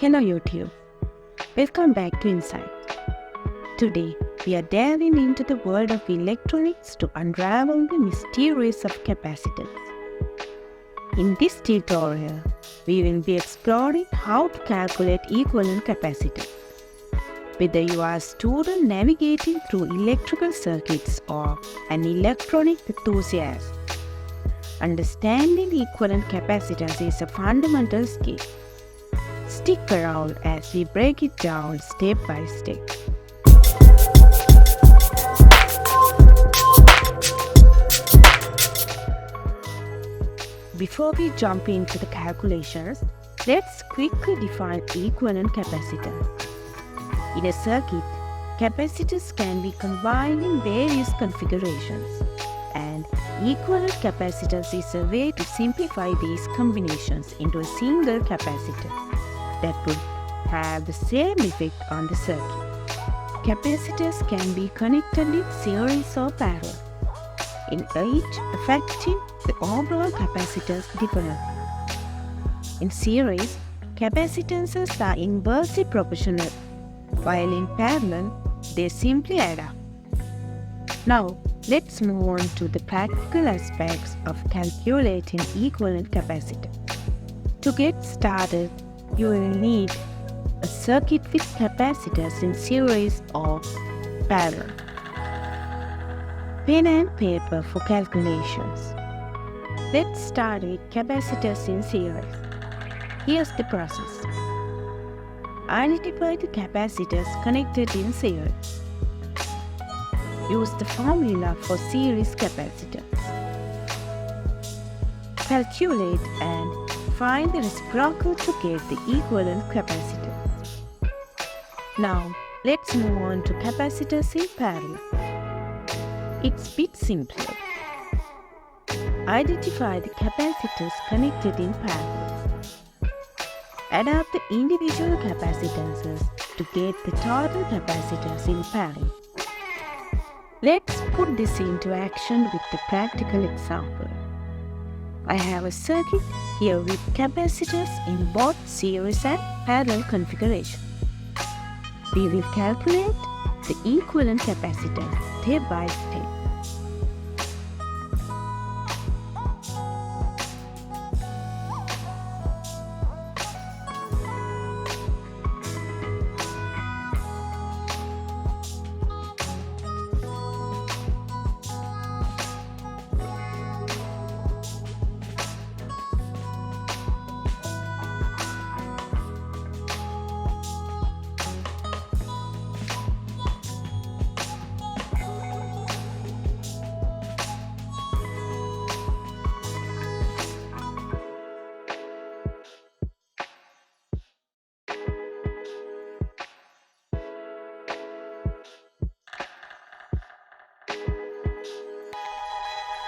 Hello YouTube, welcome back to Insight. Today we are delving into the world of electronics to unravel the mysteries of capacitance. In this tutorial, we will be exploring how to calculate equivalent capacitance. Whether you are a student navigating through electrical circuits or an electronic enthusiast, understanding equivalent capacitance is a fundamental skill. Stick around as we break it down step by step. Before we jump into the calculations, let's quickly define equivalent capacitance. In a circuit, capacitors can be combined in various configurations, and equivalent capacitance is a way to simplify these combinations into a single capacitor that would have the same effect on the circuit. Capacitors can be connected in series or parallel, in each affecting the overall capacitance differently. In series, capacitances are inversely proportional, while in parallel, they simply add up. Now, let's move on to the practical aspects of calculating equivalent capacitance. To get started, you will need a circuit with capacitors in series or parallel. Pen and paper for calculations. Let's start with capacitors in series. Here's the process. Identify the capacitors connected in series. Use the formula for series capacitance. Calculate and find the reciprocal to get the equivalent capacitance. Now, let's move on to capacitors in parallel. It's a bit simpler. Identify the capacitors connected in parallel. Add up the individual capacitances to get the total capacitors in parallel. Let's put this into action with the practical example. I have a circuit here with capacitors in both series and parallel configuration. We will calculate the equivalent capacitance step by step.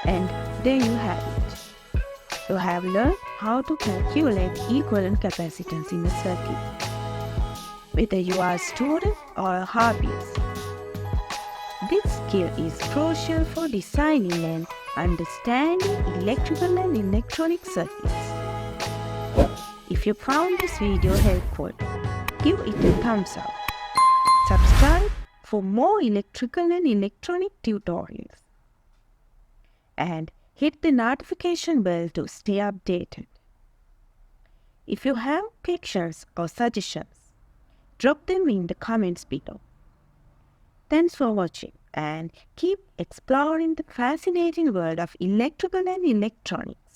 And there you have it. You have learned how to calculate equivalent capacitance in a circuit, whether you are a student or a hobbyist. This skill is crucial for designing and understanding electrical and electronic circuits. If you found this video helpful, give it a thumbs up. Subscribe for more electrical and electronic tutorials. And hit the notification bell to stay updated. If you have questions or suggestions, drop them in the comments below. Thanks for watching and keep exploring the fascinating world of electrical and electronics.